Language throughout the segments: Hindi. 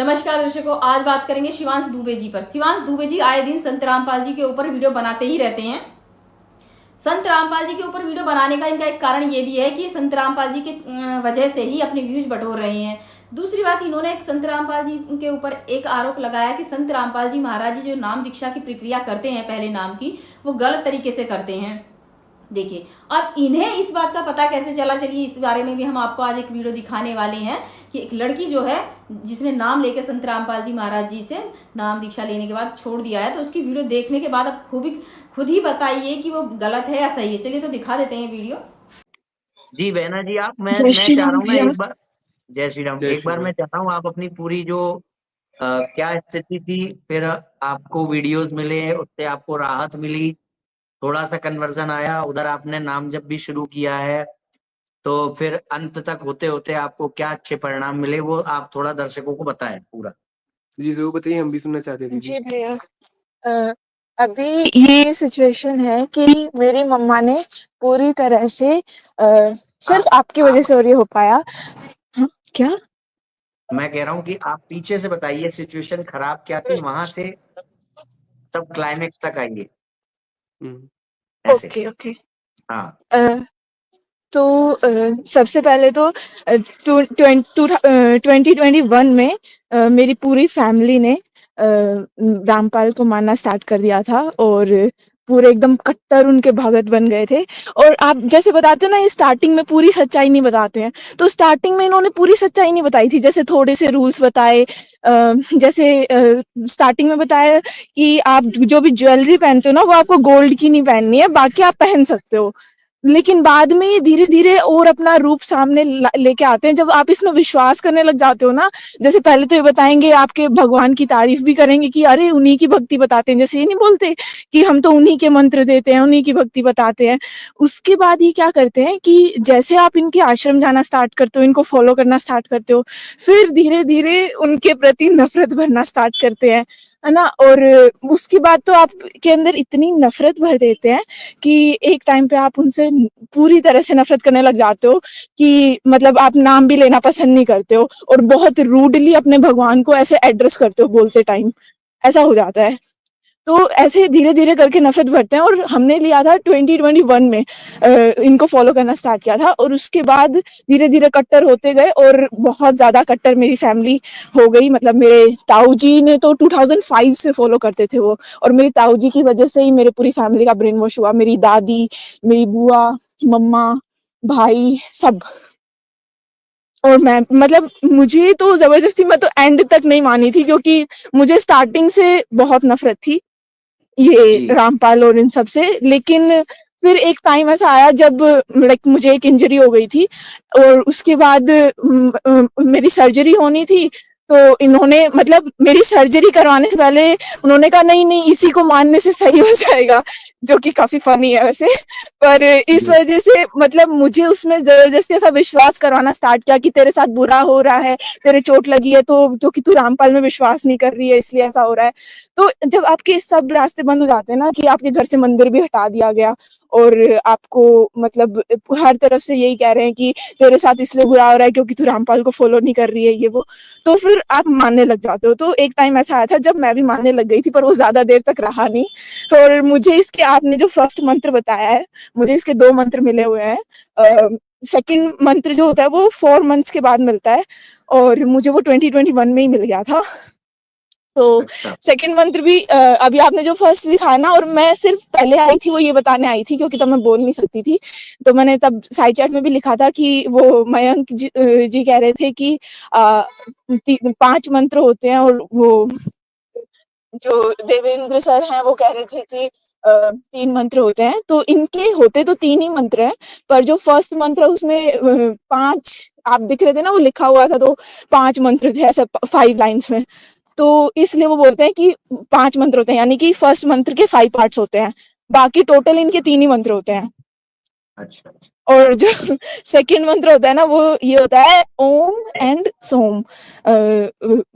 नमस्कार दर्शकों, आज बात करेंगे शिवांश दुबे जी पर। शिवांश दुबे जी आए दिन संत रामपाल जी के ऊपर वीडियो बनाते ही रहते हैं। संत रामपाल जी के ऊपर वीडियो बनाने का इनका एक कारण ये भी है कि संत रामपाल जी के वजह से ही अपने व्यूज बटोर रहे हैं। दूसरी बात, इन्होंने एक संत रामपाल जी के ऊपर एक आरोप लगाया कि संत रामपाल जी महाराज जी जो नाम दीक्षा की प्रक्रिया करते हैं पहले नाम की, वो गलत तरीके से करते हैं। देखिए, अब इन्हें इस बात का पता कैसे चला, चलिए इस बारे में भी हम आपको आज एक वीडियो दिखाने वाले हैं कि एक लड़की जो है जिसने नाम लेकर संत रामपाल जी महाराज जी से नाम दीक्षा लेने के बाद छोड़ दिया है, तो उसकी वीडियो देखने के बाद आप खुद ही बताइए कि वो गलत है या सही है। चलिए तो दिखा देते हैं वीडियो। जी बहना जी, आप मैं जय श्री चाह रहा राम हूँ ना भैया। एक बार। जय श्री राम। जय एक श्री बार राम। मैं चाहता हूँ आप अपनी पूरी जो क्या स्थिति थी, फिर आपको वीडियोस मिले, उससे आपको राहत मिली, थोड़ा सा कन्वर्जन आया, उधर आपने नाम जब भी शुरू किया है, तो फिर अंत तक होते होते आपको क्या अच्छे परिणाम मिले, वो आप थोड़ा दर्शकों को बताएं पूरा। जी जरूर बताइए, हम भी सुनना चाहते हैं दीदी। जी भैया, अभी ये सिचुएशन है कि मेरी मम्मा ने पूरी तरह से सिर्फ आपकी वजह से और ये हो पाया। क्या? मैं कह रहा हूँ कि आप पीछे से बताइए सिचुएशन खराब क्या थी, वहां से तब क्लाइमेक्स तक आइए ऐसे। Okay okay. हाँ तो सबसे पहले तो 2021 में मेरी पूरी फैमिली ने रामपाल को मानना स्टार्ट कर दिया था और पूरे एकदम कट्टर उनके भगत बन गए थे। और आप जैसे बताते हो ना, ये स्टार्टिंग में पूरी सच्चाई नहीं बताते हैं, तो स्टार्टिंग में इन्होंने पूरी सच्चाई नहीं बताई थी। जैसे थोड़े से रूल्स बताए, जैसे स्टार्टिंग में बताया कि आप जो भी ज्वेलरी पहनते हो ना, वो आपको गोल्ड की नहीं पहननी है, बाकी आप पहन सकते हो। लेकिन बाद में ये धीरे-धीरे और अपना रूप सामने लेके आते हैं। जब आप इसमें विश्वास करने लग जाते हो ना, जैसे पहले तो ये बताएँगे, आपके भगवान की तारीफ़ भी करेंगे कि अरे उन्हीं की भक्ति बताते हैं। जैसे ये नहीं बोलते कि हम तो उन्हीं के मंत्र देते हैं, उन्हीं की भक्ति बताते हैं। उसके बाद ये क्या करते हैं कि जैसे आप इनके आश्रम जाना स्टार्ट करते हो, इनको फ़ॉलो करना स्टार्ट करते हो, फिर धीरे-धीरे उनके प्रति नफ़रत भरना स्टार्ट करते हैं, है ना? और उसके बाद तो आपके अंदर इतनी नफ़रत भर देते हैं कि एक टाइम पे आप उनसे पूरी तरह से नफ़रत करने लग जाते हो कि मतलब आप नाम भी लेना पसंद नहीं करते हो और बहुत रूडली अपने भगवान को ऐसे एड्रेस करते हो बोलते टाइम, ऐसा हो जाता है। तो ऐसे धीरे-धीरे करके नफ़रत भरते हैं और हमने लिया था 2021 में इनको फ़ॉलो करना स्टार्ट किया था और उसके बाद धीरे-धीरे कट्टर होते गए और बहुत ज़्यादा कट्टर मेरी फैमिली हो गई। मतलब मेरे ताऊ जी ने तो 2005 से फ़ॉलो करते थे वो, और मेरी ताऊ जी की वज़ह से ही मेरी पूरी फैमिली का ब्रेन वॉश हुआ। मेरी दादी, मेरी बुआ, मम्मा, भाई सब। और मैं मतलब मुझे तो ज़बरदस्ती, मैं तो एंड तक नहीं मानी थी क्योंकि मुझे स्टार्टिंग से बहुत नफ़रत थी ये जी रामपाल और इन सब से। लेकिन फिर एक टाइम ऐसा आया जब लाइक मुझे एक इंजरी हो गई थी और उसके बाद मेरी सर्जरी होनी थी। तो इन्होंने मतलब मेरी सर्जरी करवाने से पहले उन्होंने कहा नहीं नहीं इसी को मानने से सही हो जाएगा, जो कि काफी फनी है वैसे। पर इस जी वजह से मतलब मुझे उसमें जबरदस्ती ऐसा विश्वास करवाना स्टार्ट किया कि तेरे साथ बुरा हो रहा है, तेरे चोट लगी है, तो जो कि तू रामपाल में विश्वास नहीं कर रही है इसलिए ऐसा हो रहा है। तो जब आपके सब रास्ते बंद हो जाते हैं ना, कि आपके घर से मंदिर भी हटा दिया गया और आपको मतलब हर तरफ से यही कह रहे हैं कि तेरे साथ इसलिए बुरा हो रहा है क्योंकि तू रामपाल को फॉलो नहीं कर रही है, ये वो, तो फिर आप मानने लग जाते हो। तो एक टाइम ऐसा आया था जब मैं भी मानने लग गई थी, पर वो ज्यादा देर तक रहा नहीं। और मुझे इसके आपने जो फर्स्ट मंत्र बताया है, मुझे इसके 2 मंत्र मिले हुए हैं। सेकंड मंत्र जो होता है वो 4 मंथ्स के बाद मिलता है और मुझे वो 2021 में ही मिल गया था। तो अच्छा सेकंड मंत्र भी अभी आपने जो फर्स्ट दिखाया ना, और मैं सिर्फ पहले आई थी वो ये बताने आई थी क्योंकि तब मैं बोल नहीं सकती थी। तो मैंने तब साइड चैट में भी लिखा था कि वो मयंक जी कह रहे थे कि 5 मंत्र होते हैं और वो जो देवेंद्र सर हैं वो कह रहे थे कि 3 मंत्र होते हैं। तो इनके होते तो 3 ही मंत्र हैं, पर जो फर्स्ट मंत्र है उसमें 5 आप दिख रहे थे ना, वो लिखा हुआ था, तो 5 मंत्र थे ऐसे 5 लाइन्स में। तो इसलिए वो बोलते हैं कि 5 मंत्र होते हैं, यानी कि फर्स्ट मंत्र के 5 पार्ट्स होते हैं, बाकी टोटल इनके 3 ही मंत्र होते हैं। अच्छा अच्छा। और जो सेकंड मंत्र होता है ना, वो ये होता है ओम एंड सोम।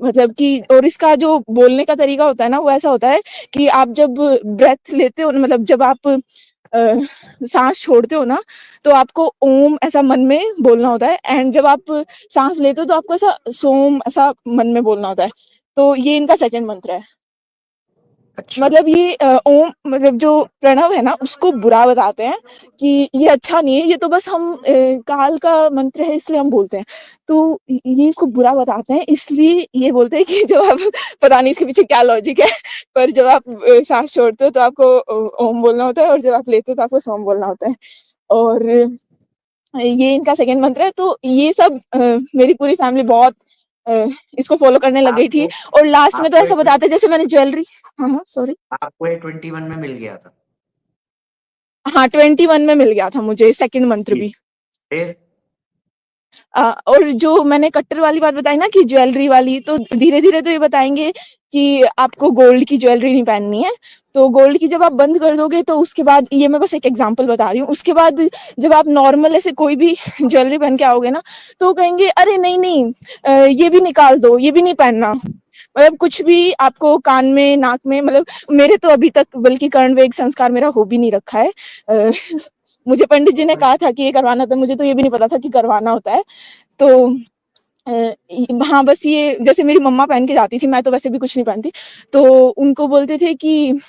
मतलब कि और इसका जो बोलने का तरीका होता है ना, वो ऐसा होता है कि आप जब ब्रेथ लेते हो, मतलब जब आप सांस छोड़ते हो ना, तो आपको ओम ऐसा मन में बोलना होता है, एंड जब आप सांस लेते हो तो आपको ऐसा सोम ऐसा मन में बोलना होता है। तो ये इनका सेकंड मंत्र है। अच्छा। मतलब ये ओम मतलब जो प्रणव है ना, उसको बुरा बताते हैं कि ये अच्छा नहीं है, ये तो बस हम काल का मंत्र है इसलिए हम बोलते हैं। तो ये इसको बुरा बताते हैं, इसलिए ये बोलते हैं कि जब आप पता नहीं इसके पीछे क्या लॉजिक है, पर जब आप सांस छोड़ते हो तो आपको ओम बोलना होता है, और जब आप लेते हो तो आपको सोम बोलना होता है। और ये इनका सेकंड मंत्र है। तो ये सब मेरी पूरी फैमिली बहुत अ, इसको फॉलो करने लग गई थी। आपको और लास्ट में तो आपको ऐसा बताते हैं जैसे मैंने ज्वेलरी, हाँ सॉरी, आपको ये 21 में मिल गया था? हाँ 21 में मिल गया था मुझे सेकंड मंत्र जी। भी। फिर और जो मैंने कट्टर वाली बात बताई ना कि ज्वेलरी वाली, तो धीरे धीरे तो ये बताएंगे कि आपको गोल्ड की ज्वेलरी नहीं पहननी है। तो गोल्ड की जब आप बंद कर दोगे तो उसके बाद, ये मैं बस एक एग्जांपल बता रही हूँ, उसके बाद जब आप नॉर्मल ऐसे कोई भी ज्वेलरी पहन के आओगे ना, तो कहेंगे अरे नहीं नहीं, ये भी निकाल दो, ये भी नहीं पहनना। मतलब कुछ भी आपको कान में नाक में, मतलब मेरे तो अभी तक बल्कि कर्ण वेग संस्कार मेरा हो भी नहीं रखा है। मुझे पंडित जी ने कहा था कि ये करवाना था, मुझे तो ये भी नहीं पता था कि करवाना होता है। तो हाँ, बस ये जैसे मेरी मम्मा पहन के जाती थी, मैं तो वैसे भी कुछ नहीं पहनती, तो उनको बोलते थे कि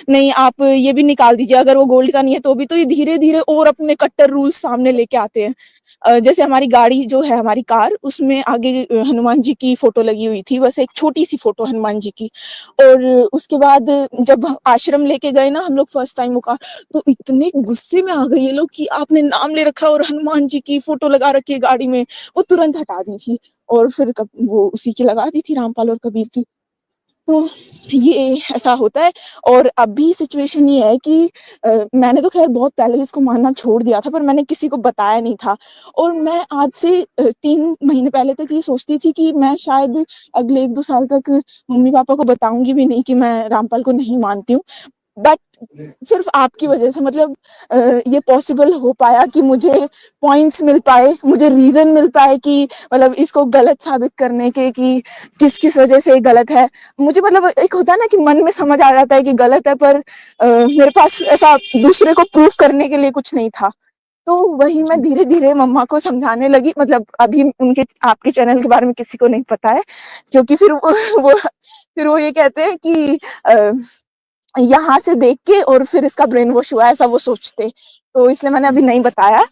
नहीं आप ये भी निकाल दीजिए, अगर वो गोल्ड का नहीं है तो भी। तो ये धीरे-धीरे और अपने कट्टर रूल्स सामने लेके आते हैं। जैसे हमारी गाड़ी जो है, हमारी कार, उसमें आगे हनुमान जी की फ़ोटो लगी हुई थी, बस एक छोटी-सी फ़ोटो हनुमान जी की। और उसके बाद जब आश्रम लेके गए ना हम लोग फर्स्ट टाइम वो कार, तो इतने गुस्से में आ गए ये लोग कि आपने नाम ले रखा है और हनुमान जी की फ़ोटो लगा रखी है गाड़ी में। वो तुरंत हटा दी थी, और फिर वो उसी की लगा दी थी, रामपाल और कबीर की। तो ये ऐसा होता है। और अभी सिचुएशन ये है कि मैंने तो खैर बहुत पहले इसको मानना छोड़ दिया था, पर मैंने किसी को बताया नहीं था। और मैं आज से 3 महीने पहले तक ये सोचती थी कि मैं शायद अगले 1-2 साल तक मम्मी-पापा को बताऊँगी भी नहीं कि मैं रामपाल को नहीं मानती हूँ। बट सिर्फ़ आपकी वज़ह से, मतलब ये पॉसिबल हो पाया कि मुझे पॉइंट्स मिल पाए, मुझे रीज़न मिल पाए कि मतलब इसको गलत साबित करने के, कि किस-किस वज़ह से ये गलत है। मुझे मतलब एक होता है ना कि मन में समझ आ जाता है कि गलत है, पर मेरे पास ऐसा दूसरे को प्रूफ करने के लिए कुछ नहीं था। तो वही मैं धीरे-धीरे मम्मा को समझाने लगी, मतलब अभी उनके आपके चैनल के बारे में किसी को नहीं पता है, क्योंकि फिर वो ये कहते हैं कि यहाँ से देख के और फिर इसका ब्रेन वॉश हुआ है, ऐसा वो सोचते। तो इसलिए मैंने अभी नहीं बताया।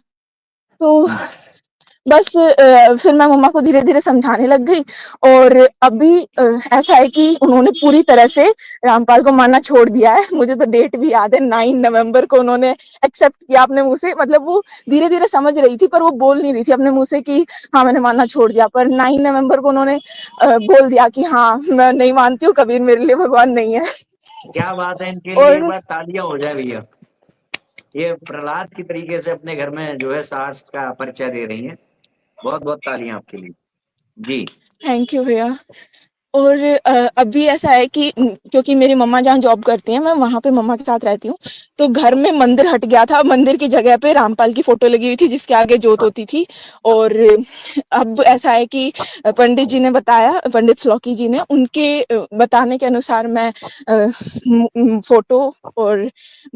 तो बस फिर मैं मम्मा को धीरे-धीरे समझाने लग गई। और अभी ऐसा है कि उन्होंने पूरी तरह से रामपाल को मानना छोड़ दिया है। मुझे तो डेट भी याद है, 9 नवंबर को उन्होंने एक्सेप्ट किया अपने मुँह से। मतलब वो धीरे-धीरे समझ रही थी, पर वो बोल नहीं रही थी अपने मुँह से कि हाँ, मैंने मानना छोड़ दिया। पर 9 नवंबर को उन्होंने बोल दिया कि हाँ, मैं नहीं मानती हूँ, कबीर मेरे लिए भगवान नहीं है। क्या बात है, इनके लिए एक और बार तालियां हो जाए भैया। ये प्रहलाद की तरीके से अपने घर में जो है सास का परिचय दे रही हैं। बहुत बहुत तालियां आपके लिए। जी। थैंक यू भैया। और अभी ऐसा है कि क्योंकि मेरी मम्मा जहाँ जॉब करती हैं, मैं वहाँ पे मम्मा के साथ रहती हूँ, तो घर में मंदिर हट गया था। मंदिर की जगह पे रामपाल की फ़ोटो लगी हुई थी, जिसके आगे जोत होती थी। और अब ऐसा है कि पंडित जी ने बताया, पंडित फ्लॉकी जी ने, उनके बताने के अनुसार मैं फ़ोटो और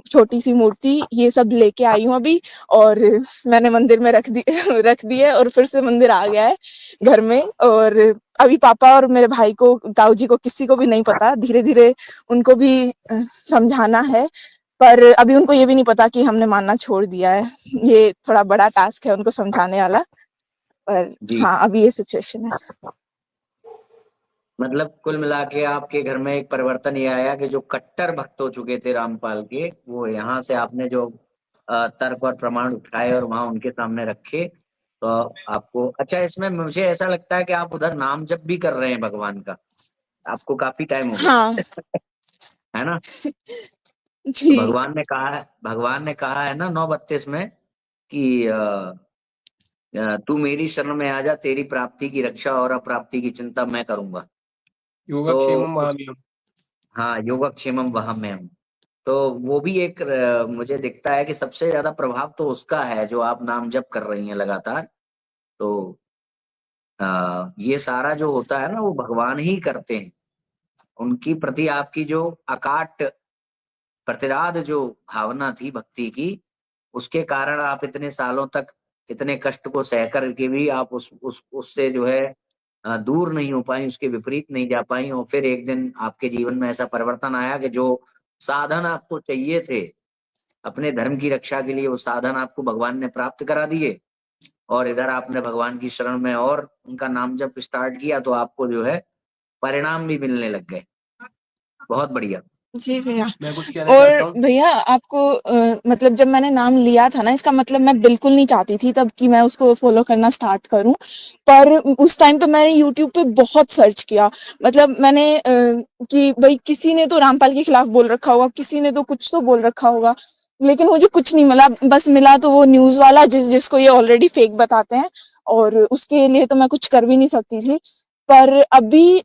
छोटी-सी मूर्ति ये सब लेके आई हूँ अभी। और मैंने मंदिर में रख दी रख दी है, और फिर से मंदिर आ गया है घर में। और अभी पापा और मेरे भाई को, ताऊ जी को, किसी को भी नहीं पता। धीरे-धीरे उनको भी समझाना है, पर अभी उनको ये भी नहीं पता कि हमने मानना छोड़ दिया है। ये थोड़ा बड़ा टास्क है उनको समझाने वाला, पर जी। हाँ, अभी ये सिचुएशन है। मतलब कुल मिला के आपके घर में एक परिवर्तन ये आया कि जो कट्टर भक्त हो चुके थे रामपाल के, वो यहाँ से आपने जो तर्क और प्रमाण उठाए और वहां उनके सामने रखे, तो आपको अच्छा, इसमें मुझे ऐसा लगता है कि आप उधर नाम जप भी कर रहे हैं भगवान का। आपको काफी टाइम हो हाँ, गया है ना? तो जी। भगवान ने कहा है ना 9:32 में कि तू मेरी शरण में आ जा, तेरी प्राप्ति की रक्षा और अप्राप्ति की चिंता मैं करूंगा। तो योगक्षेमम उस वहाम्यहम्। हाँ, योगक्षेमम वहाम्यहम्। तो वो भी एक मुझे दिखता है कि सबसे ज्यादा प्रभाव तो उसका है, जो आप नाम जप कर रही हैं लगातार। तो ये सारा जो होता है ना, वो भगवान ही करते हैं। उनकी प्रति आपकी जो अकाट प्रतिराध जो भावना थी भक्ति की, उसके कारण आप इतने सालों तक इतने कष्ट को सह कर के भी आप उससे जो है दूर नहीं हो पाई, उसके विपरीत नहीं जा पाई, और फिर एक दिन आपके जीवन में ऐसा परिवर्तन आया कि जो साधन आपको चाहिए थे अपने धर्म की रक्षा के लिए, वो साधन आपको भगवान ने प्राप्त करा दिए, और इधर आपने भगवान की शरण में और उनका नाम जब स्टार्ट किया तो आपको जो है परिणाम भी मिलने लग गए। बहुत बढ़िया। जी भैया। मैं कुछ कहना और चाहता हूँ। भैया आपको मतलब जब मैंने नाम लिया था ना, इसका मतलब मैं बिल्कुल नहीं चाहती थी तब कि मैं उसको फॉलो करना स्टार्ट करूं, पर उस टाइम पे मैंने यूट्यूब पे बहुत सर्च किया। मतलब मैंने कि भाई किसी ने तो रामपाल के खिलाफ बोल रखा होगा, किसी ने तो कुछ तो बोल रखा होगा, लेकिन मुझे कुछ नहीं मिला। बस मिला तो वो न्यूज वाला जिसको ये ऑलरेडी फेक बताते हैं, और उसके लिए तो मैं कुछ कर भी नहीं सकती थी। पर अभी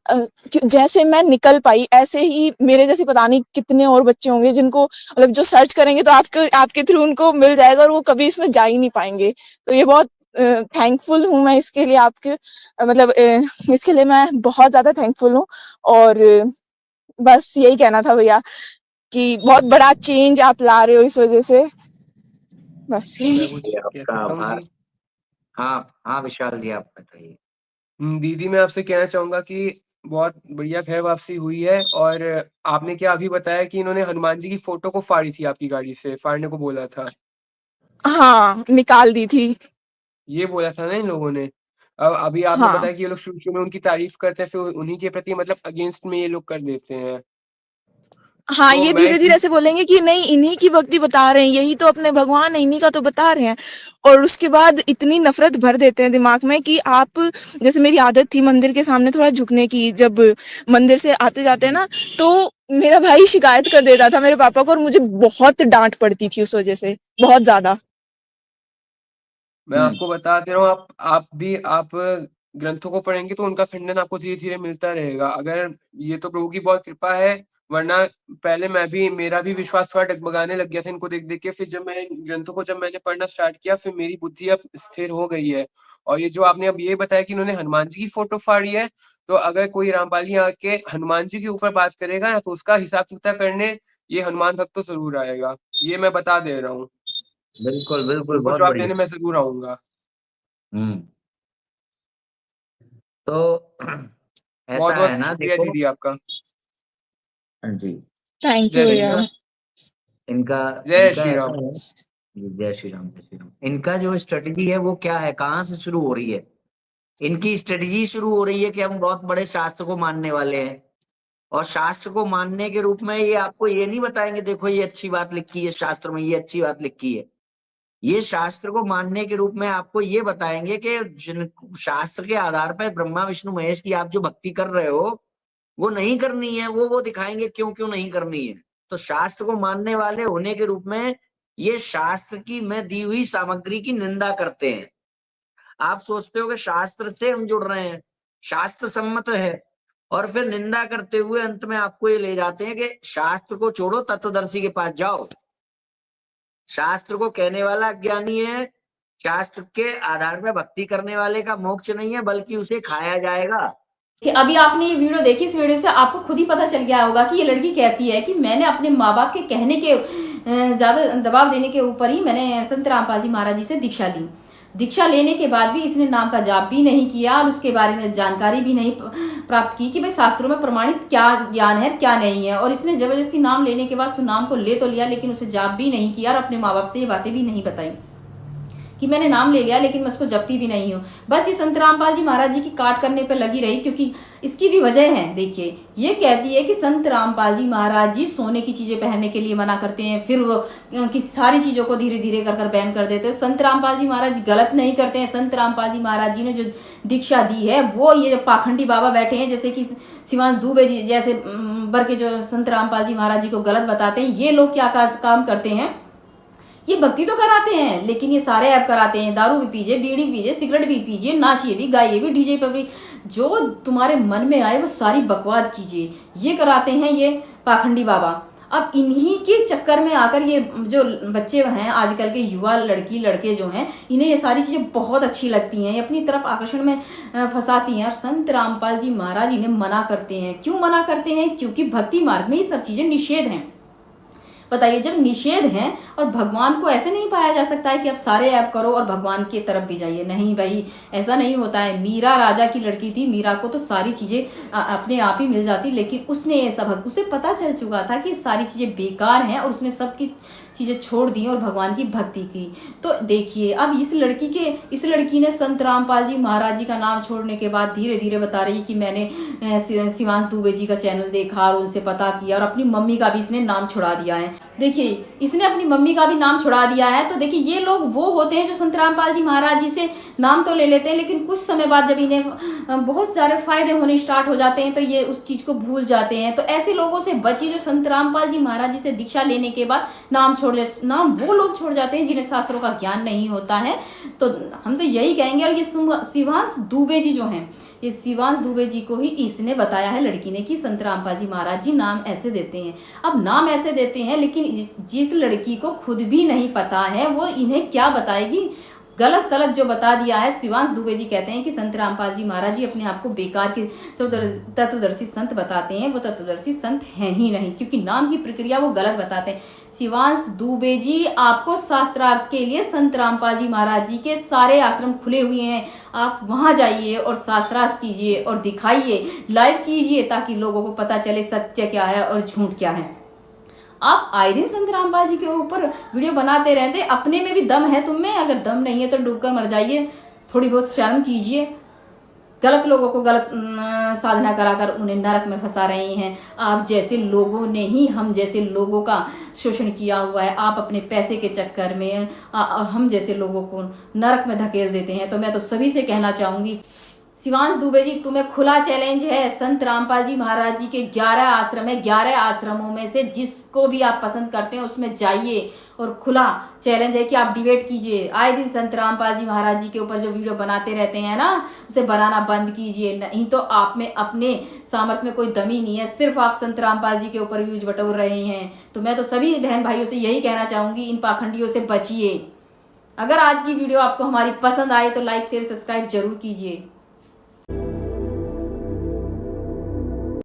जैसे मैं निकल पाई, ऐसे ही मेरे जैसे पता नहीं कितने और बच्चे होंगे जिनको मतलब जो सर्च करेंगे तो आपके थ्रू उनको मिल जाएगा, और वो कभी इसमें जा ही नहीं पाएंगे। तो ये बहुत थैंकफुल हूँ मैं इसके लिए, आपके मतलब इसके लिए मैं बहुत ज्यादा थैंकफुल हूँ। और बस यही कहना था भैया कि बहुत बड़ा चेंज आप ला रहे हो इस वजह से, बस। मैं कुछ ये कह आपका सकता हूँ आभार। कि हाँ हाँ विशाल जी, आप बताइए। दीदी, मैं आपसे कहना चाहूंगा कि बहुत बढ़िया खैर वापसी हुई है। और आपने क्या अभी बताया कि इन्होंने हनुमान जी की फोटो को फाड़ी थी, आपकी गाड़ी से फाड़ने को बोला था, हाँ, निकाल दी थी। ये बोला था ना इन लोगों ने। अब अभी आपने हाँ बताया कि ये लोग शुरू शुरू में उनकी तारीफ करते हैं, फिर उन्हीं के प्रति मतलब अगेंस्ट में ये लोग कर देते हैं। हाँ, तो ये मैं धीरे इस धीरे ऐसे बोलेंगे कि नहीं इन्हीं की भक्ति बता रहे हैं, यही तो अपने भगवान है, इन्हीं का तो बता रहे हैं। और उसके बाद इतनी नफरत भर देते हैं दिमाग में कि आप, जैसे मेरी आदत थी मंदिर के सामने थोड़ा झुकने की, जब मंदिर से आते जाते हैं ना, तो मेरा भाई शिकायत कर देता था मेरे पापा को, और मुझे बहुत डांट पड़ती थी उस वजह से, बहुत ज्यादा। मैं आपको बता दे रहा हूँ, आप ग्रंथों को पढ़ेंगे तो उनका खंडन आपको धीरे धीरे मिलता रहेगा। अगर ये तो प्रभु की बहुत कृपा है, वरना पहले मेरा भी विश्वास थोड़ा डगमगाने लग गया था इनको देख देख के। फिर जब मैं ग्रंथों को जब मैंने पढ़ना स्टार्ट किया, फिर मेरी बुद्धि अब स्थिर हो गई है। और ये जो आपने अब ये बताया कि इन्होंने हनुमान जी की फोटो फाड़ी है, तो अगर कोई रामपाल जी आके हनुमान जी के ऊपर बात करेगा ना, तो उसका हिसाब चुकता करने ये हनुमान भक्त तो जरूर आएगा। ये मैं बता दे रहा हूँ, बिल्कुल बिल्कुल, उनको बहुत जवाब बढ़िया। देने मैं जरूर आऊंगा। हम्म। तो बहुत ऐसा है बहुत ना, शुक्रिया देखो। दीदी आपका। हाँ जी। थैंक यू जय श्री भैया। राम। इनका जय इनका श्री ऐसा राम। है। जी, जय श्री राम, जय श्री राम। इनका जो स्ट्रेटजी है वो क्या है, कहाँ से शुरू हो रही है? इनकी स्ट्रेटजी शुरू हो रही है कि हम बहुत बड़े शास्त्र को मानने वाले हैं, और शास्त्र को मानने के रूप में ये आपको ये नहीं बताएंगे देखो ये अच्छी बात लिखी है शास्त्र में, ये अच्छी बात लिखी है। ये शास्त्र को मानने के रूप में आपको ये बताएंगे कि जिन शास्त्र के आधार पर ब्रह्मा विष्णु महेश की आप जो भक्ति कर रहे हो वो नहीं करनी है, वो दिखाएंगे क्यों क्यों नहीं करनी है। तो शास्त्र को मानने वाले होने के रूप में ये शास्त्र की में दी हुई सामग्री की निंदा करते हैं। आप सोचते हो कि शास्त्र से हम जुड़ रहे हैं, शास्त्र सम्मत है, और फिर निंदा करते हुए अंत में आपको ये ले जाते हैं कि शास्त्र को छोड़ो तत्वदर्शी के पास जाओ। शास्त्र को कहने वाला अज्ञानी है, शास्त्र के आधार पर भक्ति करने वाले का मोक्ष नहीं है बल्कि उसे खाया जाएगा। कि अभी आपने ये वीडियो देखी, इस वीडियो से आपको खुद ही पता चल गया होगा कि ये लड़की कहती है कि मैंने अपने माँ बाप के कहने के ज़्यादा दबाव देने के ऊपर ही मैंने संत रामपाल जी महाराज जी से दीक्षा ली। दीक्षा लेने के बाद भी इसने नाम का जाप भी नहीं किया और उसके बारे में जानकारी भी नहीं प्राप्त की कि भाई शास्त्रों में प्रमाणित क्या ज्ञान है क्या नहीं है। और इसने जबरदस्ती नाम लेने के बाद उस नाम को ले तो लिया, लेकिन उसे जाप भी नहीं किया और अपने माँ बाप से ये बातें भी नहीं बताई कि मैंने नाम ले लिया लेकिन मैं उसको जपती भी नहीं हूँ। बस ये संत रामपाल जी महाराज जी की काट करने पर लगी रही, क्योंकि इसकी भी वजह है। देखिए, ये कहती है कि संत रामपाल जी महाराज जी सोने की चीजें पहनने के लिए मना करते हैं, फिर वो कि सारी चीजों को धीरे धीरे कर बैन कर देते हैं। संत रामपाल जी महाराज जी गलत नहीं करते हैं। संत रामपाल जी महाराज जी ने जो दीक्षा दी है वो ये जो पाखंडी बाबा बैठे हैं, जैसे कि शिवांश दुबे जी जैसे बर के जो संत रामपाल जी महाराज जी को गलत बताते हैं, ये लोग क्या काम करते हैं, ये भक्ति तो कराते हैं लेकिन ये सारे ऐप कराते हैं। दारू भी पीजिए, बीड़ी भी पीजिए, सिगरेट भी पीजिए, नाचिए भी, गाइए भी, डीजे पर भी, जो तुम्हारे मन में आए वो सारी बकवाद कीजिए, ये कराते हैं ये पाखंडी बाबा। अब इन्हीं के चक्कर में आकर ये जो बच्चे हैं आजकल के युवा लड़की लड़के जो हैं, इन्हें ये सारी चीजें बहुत अच्छी लगती हैं, ये अपनी तरफ आकर्षण में फंसाती हैं। और संत रामपाल जी महाराज इन्हें मना करते हैं। क्यों मना करते हैं? क्योंकि भक्ति मार्ग में ये सब चीजें निषेध हैं। बताइए, जब निषेध है और भगवान को ऐसे नहीं पाया जा सकता है कि आप सारे ऐप करो और भगवान की तरफ भी जाइए। नहीं भाई, ऐसा नहीं होता है। मीरा राजा की लड़की थी, मीरा को तो सारी चीजें अपने आप ही मिल जाती, लेकिन उसने ये सब, उसे पता चल चुका था कि सारी चीजें बेकार हैं और उसने सबकी चीजें छोड़ दी और भगवान की भक्ति की। तो देखिए, अब इस लड़की ने संत रामपाल जी महाराज जी का नाम छोड़ने के बाद धीरे धीरे बता रही कि मैंने शिवांश दुबे जी का चैनल देखा और उनसे पता किया और अपनी मम्मी का भी इसने नाम छुड़ा दिया है। देखिए, इसने अपनी मम्मी का भी नाम छुड़ा दिया है। तो देखिए, ये लोग वो होते हैं जो संत रामपाल जी महाराज जी से नाम तो ले लेते हैं, लेकिन कुछ समय बाद जब इन्हें बहुत सारे फायदे होने स्टार्ट हो जाते हैं तो ये उस चीज को भूल जाते हैं। तो ऐसे लोगों से बचिए जो संत रामपाल जी महाराज जी से दीक्षा लेने के बाद नाम वो लोग छोड़ जाते हैं जिन्हें शास्त्रों का ज्ञान नहीं होता है। तो हम तो यही कहेंगे। और ये शिवांश दुबे जी जो हैं, ये शिवांश दुबे जी को ही इसने बताया है, लड़की ने, कि संत रामपाल जी महाराज जी नाम ऐसे देते हैं। अब नाम ऐसे देते हैं, लेकिन जिस लड़की को खुद भी नहीं पता है वो इन्हें क्या बताएगी। गलत सलत जो बता दिया है। शिवांश दुबे जी कहते हैं कि संत रामपाल जी महाराज जी अपने आप को बेकार के तत्वदर्शी संत बताते हैं। वो तत्वदर्शी संत हैं ही नहीं, क्योंकि नाम की प्रक्रिया वो गलत बताते हैं। शिवांश दुबे जी, आपको शास्त्रार्थ के लिए संत रामपाल जी महाराज जी के सारे आश्रम खुले हुए हैं। आप वहां जाइए और शास्त्रार्थ कीजिए और दिखाइए, लाइव कीजिए, ताकि लोगों को पता चले सत्य क्या है और झूठ क्या है। आप आए दिन संत रामपाल जी के ऊपर वीडियो बनाते रहते, अपने में भी दम है तुम में? अगर दम नहीं है तो डूबकर मर जाइए। थोड़ी बहुत शर्म कीजिए। गलत लोगों को गलत साधना कराकर उन्हें नरक में फंसा रहे हैं। आप जैसे लोगों ने ही हम जैसे लोगों का शोषण किया हुआ है। आप अपने पैसे के चक्कर में हम जैसे लोगों को नरक में धकेल देते हैं। तो मैं तो सभी से कहना चाहूंगी, शिवांश दुबे जी, तुम्हें खुला चैलेंज है। संत रामपाल जी महाराज जी के 11 आश्रम है, 11 आश्रमों में से जिसको भी आप पसंद करते हैं उसमें जाइए और खुला चैलेंज है कि आप डिबेट कीजिए। आए दिन संत रामपाल जी महाराज जी के ऊपर जो वीडियो बनाते रहते हैं ना, उसे बनाना बंद कीजिए। नहीं तो आप में अपने सामर्थ्य में कोई दमी नहीं है, सिर्फ आप संत रामपाल जी के ऊपर व्यूज बटोर रहे हैं। तो मैं तो सभी बहन भाइयों से यही कहना चाहूंगी, इन पाखंडियों से बचिए। अगर आज की वीडियो आपको हमारी पसंद आए तो लाइक शेयर सब्सक्राइब जरूर कीजिए।